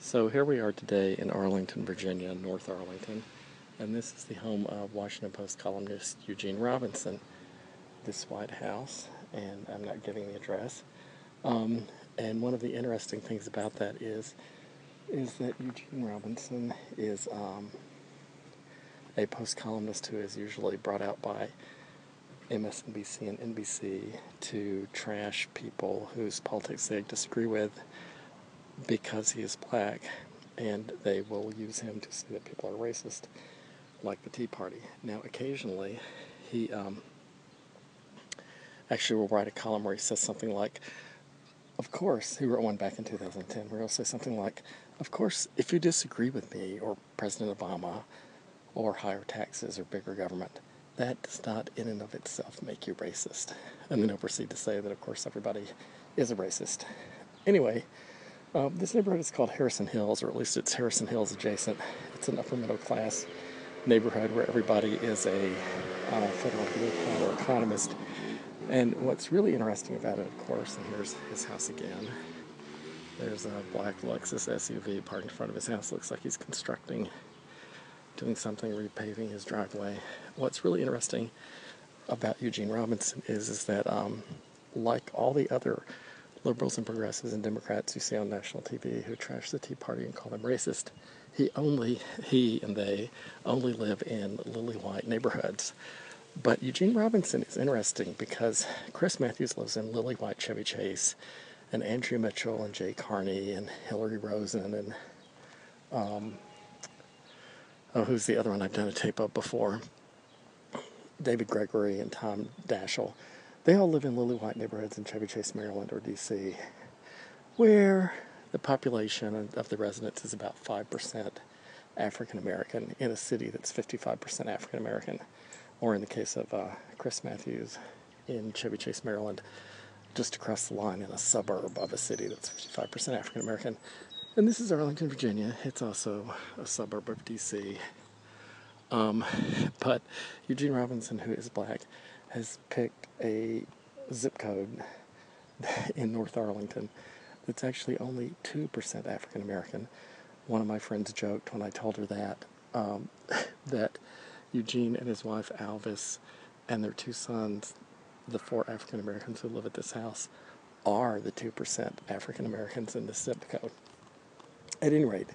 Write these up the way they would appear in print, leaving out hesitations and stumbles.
So here we are today in Arlington, Virginia, North Arlington, and this is the home of Washington Post columnist Eugene Robinson, this White House, and I'm not giving the address. And one of the interesting things about that is that Eugene Robinson is a Post columnist who is usually brought out by MSNBC and NBC to trash people whose politics they disagree with because he is black, and they will use him to say that people are racist, like the Tea Party. Now, occasionally, he actually will write a column where he says something like, of course, he wrote one back in 2010, where he'll say something like, of course, if you disagree with me or President Obama or higher taxes or bigger government, that does not in and of itself make you racist. And then he'll proceed to say that, of course, everybody is a racist. Anyway, this neighborhood is called Harrison Hills, or at least it's Harrison Hills adjacent. It's an upper middle class neighborhood where everybody is a federal bureaucrat or economist. And what's really interesting about it, of course, and here's his house again. There's a black Lexus SUV parked in front of his house. Looks like he's constructing, doing something, repaving his driveway. What's really interesting about Eugene Robinson is that like all the other liberals and progressives and Democrats you see on national TV who trash the Tea Party and call them racist, he and they only live in lily white neighborhoods. But Eugene Robinson is interesting because Chris Matthews lives in lily white Chevy Chase, and Andrea Mitchell and Jay Carney and Hillary Rosen and who's the other one I've done a tape of before? David Gregory and Tom Daschle. They all live in lily white neighborhoods in Chevy Chase, Maryland, or D.C., where the population of the residents is about 5% African American in a city that's 55% African American, or in the case of Chris Matthews in Chevy Chase, Maryland, just across the line in a suburb of a city that's 55% African American. And this is Arlington, Virginia. It's also a suburb of D.C. But Eugene Robinson, who is black, has picked a zip code in North Arlington that's actually only 2% African American. One of my friends joked when I told her that, that Eugene and his wife Alvis and their two sons, the 4 African Americans who live at this house, are the 2% African Americans in this zip code. At any rate,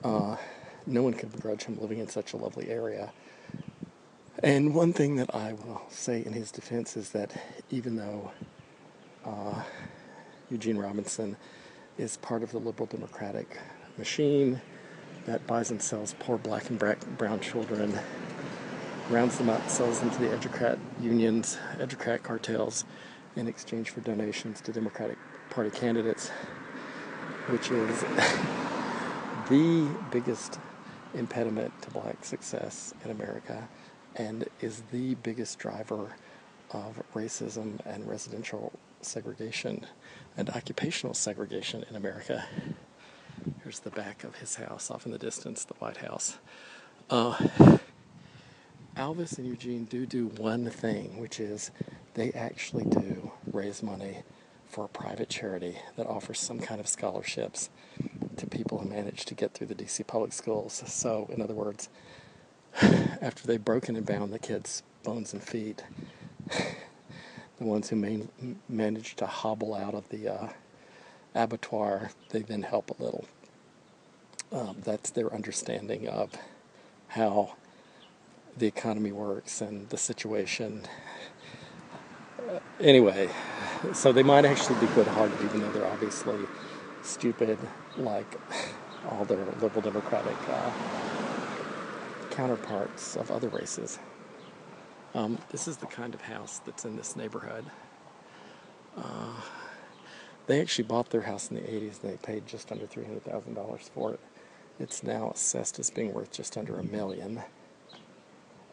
no one could begrudge him living in such a lovely area. And one thing that I will say in his defense is that even though Eugene Robinson is part of the liberal democratic machine that buys and sells poor black and brown children, rounds them up, sells them to the educrat unions, educrat cartels, in exchange for donations to Democratic Party candidates, which is the biggest impediment to black success in America, and is the biggest driver of racism and residential segregation and occupational segregation in America. Here's the back of his house off in the distance, the White House. Alvis and Eugene do one thing, which is they actually do raise money for a private charity that offers some kind of scholarships to people who manage to get through the D.C. public schools. So, in other words, after they've broken and bound the kids' bones and feet, the ones who manage to hobble out of the abattoir, they then help a little. That's their understanding of how the economy works and the situation. Anyway, so they might actually be good-hearted, even though they're obviously stupid, like all their liberal democratic counterparts of other races. This is the kind of house that's in this neighborhood. They actually bought their house in the 80s, and they paid just under $300,000 for it. It's now assessed as being worth just under $1 million.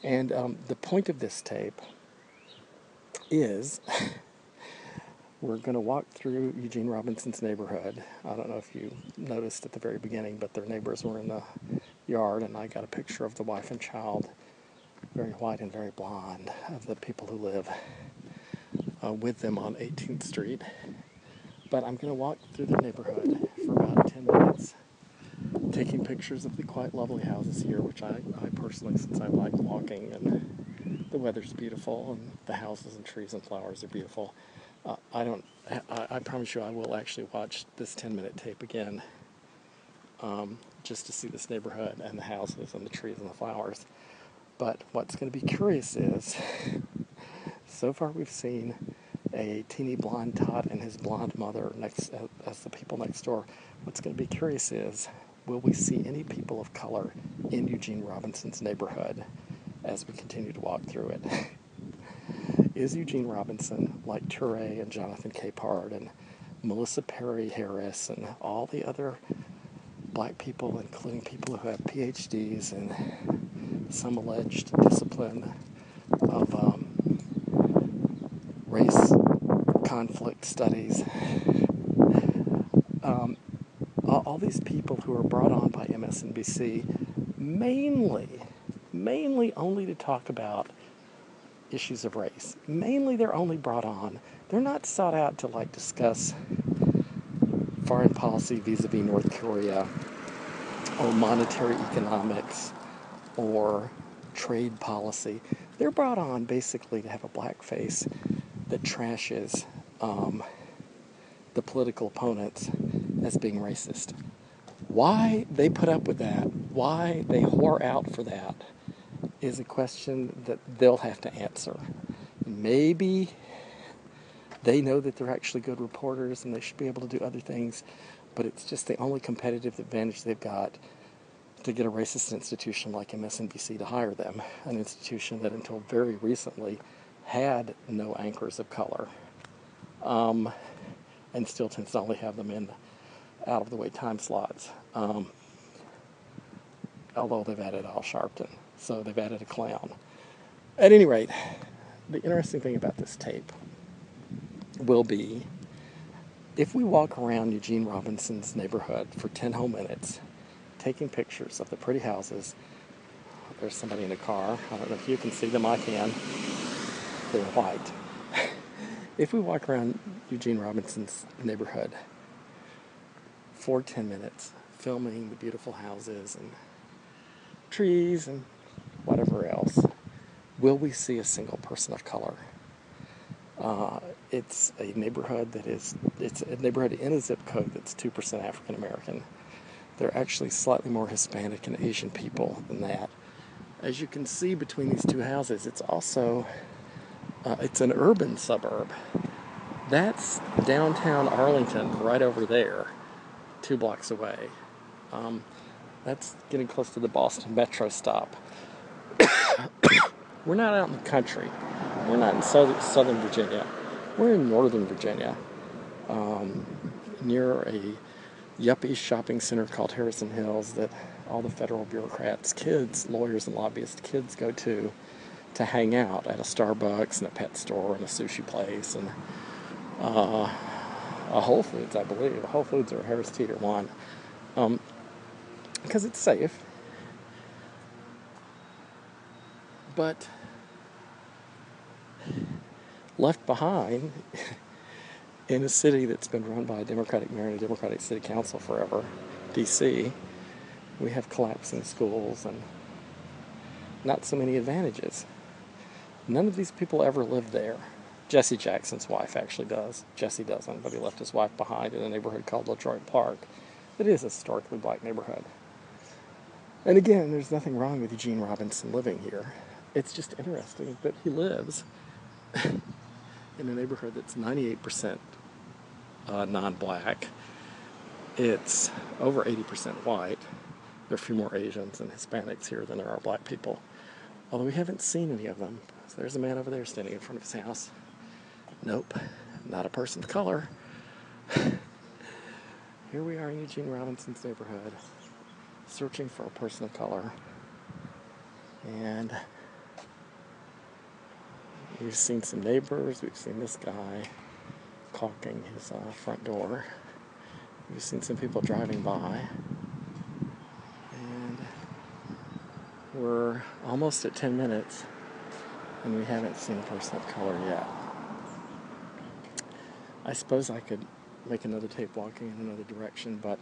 And the point of this tape is we're going to walk through Eugene Robinson's neighborhood. I don't know if you noticed at the very beginning, but their neighbors were in the yard, and I got a picture of the wife and child, very white and very blonde, of the people who live with them on 18th Street. But I'm going to walk through the neighborhood for about 10 minutes pictures of the quite lovely houses here, which I personally, since I like walking and the weather's beautiful and the houses and trees and flowers are beautiful, I promise you I will actually watch this 10-minute tape again, just to see this neighborhood and the houses and the trees and the flowers. But what's going to be curious is, so far we've seen a teeny blonde tot and his blonde mother as the people next door. What's going to be curious is, will we see any people of color in Eugene Robinson's neighborhood as we continue to walk through it? Is Eugene Robinson, like Touré and Jonathan Capehart and Melissa Perry Harris and all the other black people, including people who have PhDs and some alleged discipline of race conflict studies, all these people who are brought on by MSNBC mainly only to talk about issues of race. Mainly they're only brought on. They're not sought out to discuss foreign policy vis-a-vis North Korea or monetary economics or trade policy. They're brought on basically to have a blackface that trashes the political opponents as being racist. Why they put up with that, why they whore out for that, is a question that they'll have to answer. Maybe they know that they're actually good reporters and they should be able to do other things, but it's just the only competitive advantage they've got to get a racist institution like MSNBC to hire them, an institution that until very recently had no anchors of color, and still tends to only have them in out-of-the-way time slots, although they've added Al Sharpton, so they've added a clown. At any rate, the interesting thing about this tape will be, if we walk around Eugene Robinson's neighborhood for 10 whole minutes, taking pictures of the pretty houses. There's somebody in a car. I don't know if you can see them. I can. They're white. If we walk around Eugene Robinson's neighborhood for 10 minutes, filming the beautiful houses and trees and whatever else, will we see a single person of color? It's a neighborhood it's a neighborhood in a zip code that's 2% African American. There are actually slightly more Hispanic and Asian people than that. As you can see between these two houses, it's also, it's an urban suburb. That's downtown Arlington, right over there, 2 blocks away. That's getting close to the Boston Metro stop. We're not out in the country. We're not in southern Virginia. We're in northern Virginia, near a yuppie shopping center called Harrison Hills that all the federal bureaucrats' kids, lawyers and lobbyist kids go to hang out at a Starbucks and a pet store and a sushi place and a Whole Foods, I believe. A Whole Foods or a Harris Teeter one. Because it's safe. But left behind in a city that's been run by a Democratic mayor and a Democratic city council forever, D.C., we have collapsing schools and not so many advantages. None of these people ever lived there. Jesse Jackson's wife actually does. Jesse doesn't, but he left his wife behind in a neighborhood called Detroit Park. It is a historically black neighborhood. And again, there's nothing wrong with Eugene Robinson living here. It's just interesting that he lives in a neighborhood that's 98% non-black. It's over 80% white. There are a few more Asians and Hispanics here than there are black people. Although we haven't seen any of them. So there's a man over there standing in front of his house. Nope, not a person of color. Here we are in Eugene Robinson's neighborhood, searching for a person of color. And we've seen some neighbors. We've seen this guy caulking his front door. We've seen some people driving by. And we're almost at 10 minutes, and we haven't seen a person of color yet. I suppose I could make another tape walking in another direction, but